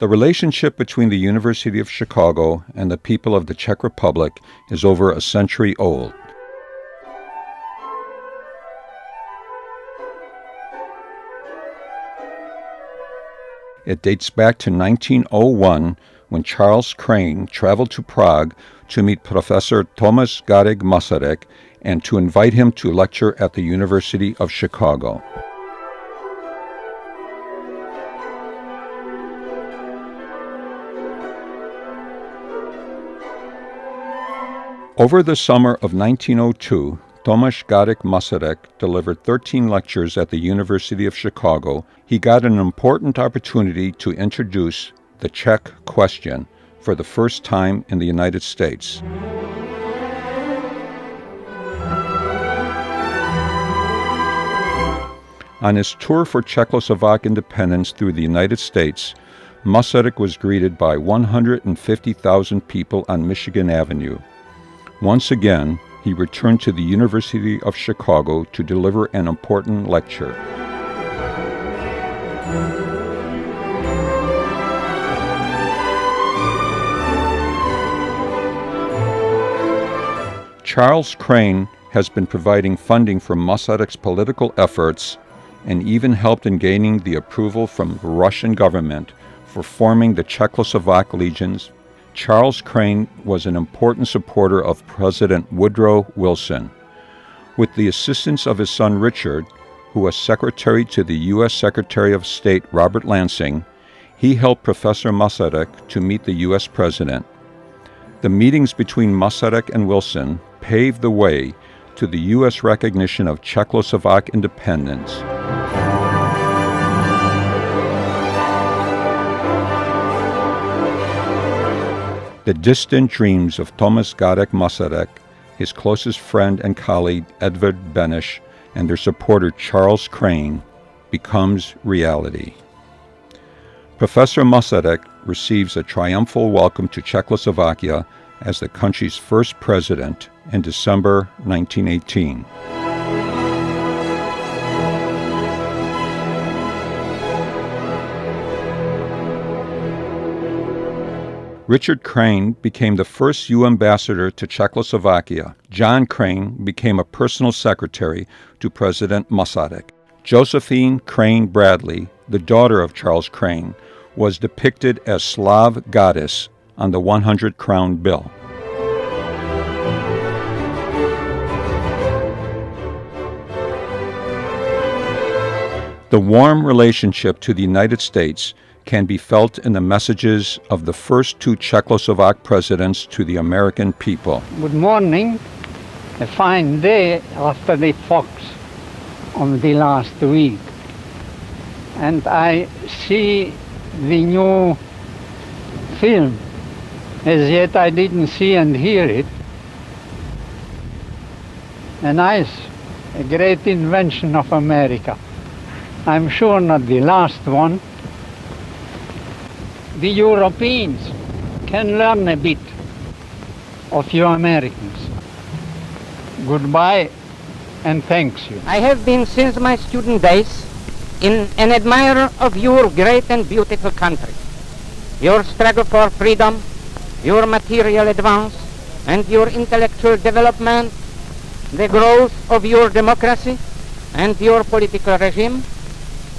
The relationship between the University of Chicago and the people of the Czech Republic is over a century old. It dates back to 1901 when Charles Crane traveled to Prague to meet Professor Tomáš Garrigue Masaryk and to invite him to lecture at the University of Chicago. Over the summer of 1902, Tomáš Garrigue Masaryk delivered 13 lectures at the University of Chicago. He got an important opportunity to introduce the Czech question for the first time in the United States. On his tour for Czechoslovak independence through the United States, Masaryk was greeted by 150,000 people on Michigan Avenue. Once again, he returned to the University of Chicago to deliver an important lecture. Charles Crane has been providing funding for Masaryk's political efforts and even helped in gaining the approval from the Russian government for forming the Czechoslovak legions. Charles Crane was an important supporter of President Woodrow Wilson. With the assistance of his son Richard, who was secretary to the U.S. Secretary of State Robert Lansing, he helped Professor Masaryk to meet the U.S. President. The meetings between Masaryk and Wilson paved the way to the U.S. recognition of Czechoslovak independence. The distant dreams of Tomáš Garrigue Masaryk, his closest friend and colleague Edvard Beneš, and their supporter Charles Crane becomes reality. Professor Masaryk receives a triumphal welcome to Czechoslovakia as the country's first president in December 1918. Richard Crane became the first U ambassador to Czechoslovakia. John Crane became a personal secretary to President Masaryk. Josephine Crane Bradley, the daughter of Charles Crane, was depicted as Slav goddess on the 100-crown bill. The warm relationship to the United States can be felt in the messages of the first two Czechoslovak presidents to the American people. Good morning. A fine day after the fox of the last week. And I see the new film. As yet I didn't see and hear it. A great invention of America. I'm sure not the last one. The Europeans can learn a bit of you Americans. Goodbye and thanks you. I have been since my student days an admirer of your great and beautiful country. Your struggle for freedom, your material advance, and your intellectual development, the growth of your democracy and your political regime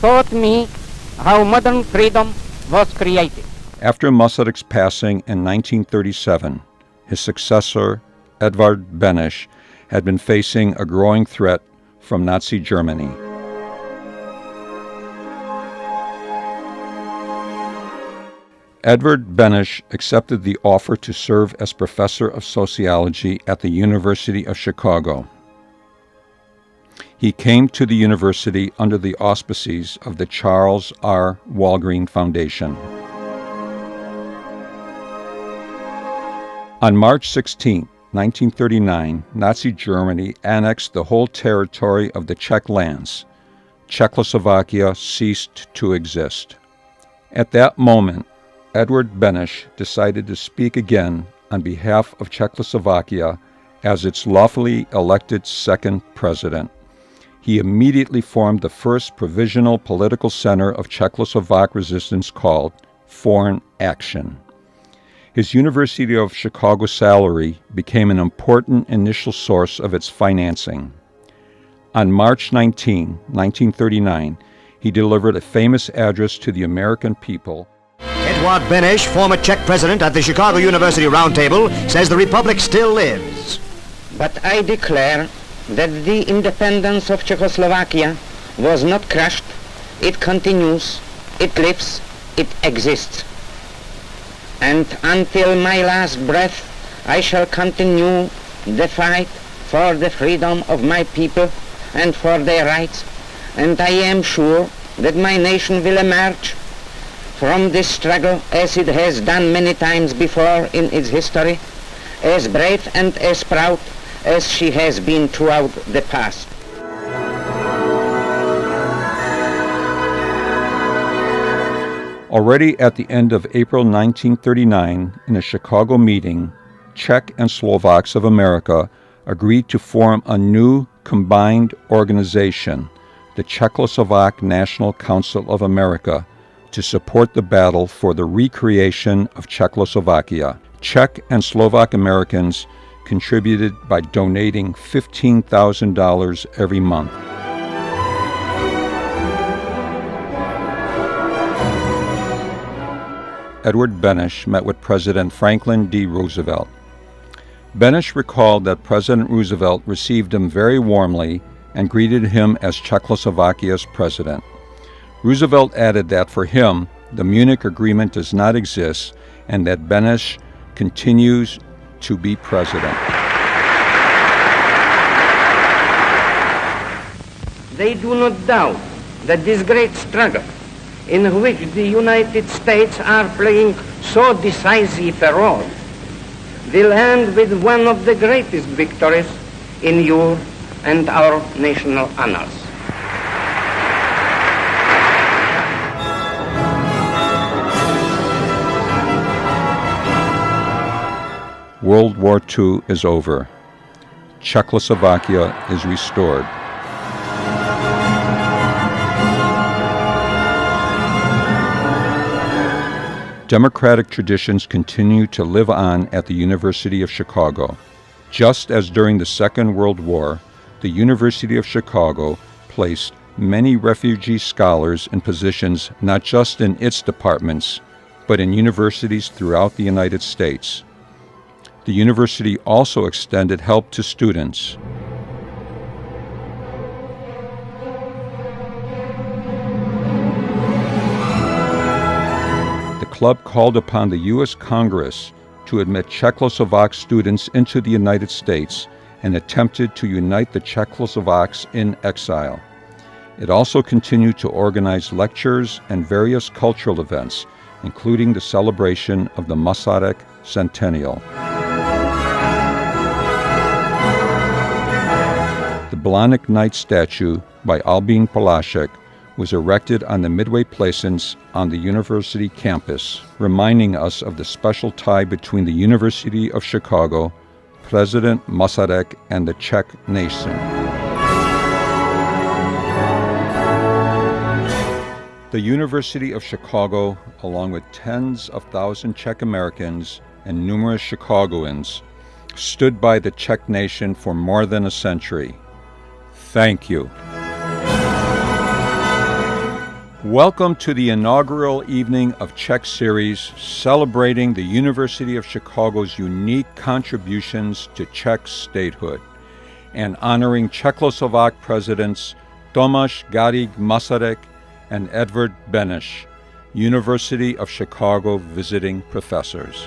taught me how modern freedom was created. After Masaryk's passing in 1937, his successor, Edvard Beneš, had been facing a growing threat from Nazi Germany. Edvard Beneš accepted the offer to serve as professor of sociology at the University of Chicago. He came to the university under the auspices of the Charles R. Walgreen Foundation. On March 16, 1939, Nazi Germany annexed the whole territory of the Czech lands. Czechoslovakia ceased to exist. At that moment, Edvard Beneš decided to speak again on behalf of Czechoslovakia as its lawfully elected second president. He immediately formed the first provisional political center of Czechoslovak resistance called foreign action. His University of Chicago salary became an important initial source of its financing. On March 19, 1939, he delivered a famous address to the American people. Edvard Beneš, former Czech president at the Chicago University Roundtable, says the Republic still lives. But I declare that the independence of Czechoslovakia was not crushed. It continues, it lives, it exists. And until my last breath, I shall continue the fight for the freedom of my people and for their rights. And I am sure that my nation will emerge from this struggle, as it has done many times before in its history, as brave and as proud as she has been throughout the past. Already at the end of April 1939, in a Chicago meeting, Czech and Slovaks of America agreed to form a new combined organization, the Czechoslovak National Council of America, to support the battle for the recreation of Czechoslovakia. Czech and Slovak Americans contributed by donating $15,000 every month. Edvard Beneš met with President Franklin D. Roosevelt. Beneš recalled that President Roosevelt received him very warmly and greeted him as Czechoslovakia's president. Roosevelt added that for him, the Munich Agreement does not exist and that Beneš continues to be president. They do not doubt that this great struggle, in which the United States are playing so decisive a role, will end with one of the greatest victories in your and our national annals. World War II is over. Czechoslovakia is restored. Democratic traditions continue to live on at the University of Chicago. Just as during the Second World War, the University of Chicago placed many refugee scholars in positions not just in its departments, but in universities throughout the United States. The university also extended help to students. The club called upon the U.S. Congress to admit Czechoslovak students into the United States and attempted to unite the Czechoslovaks in exile. It also continued to organize lectures and various cultural events, including the celebration of the Masaryk centennial. The Blahnik Knight statue by Albin Polášek was erected on the Midway Plaisance on the university campus, reminding us of the special tie between the University of Chicago, President Masaryk, and the Czech nation. The University of Chicago, along with tens of thousands Czech Americans and numerous Chicagoans, stood by the Czech nation for more than a century. Thank you. Welcome to the inaugural evening of Czech Series, celebrating the University of Chicago's unique contributions to Czech statehood and honoring Czechoslovak presidents Tomáš Garrigue Masaryk and Edvard Beneš, University of Chicago visiting professors.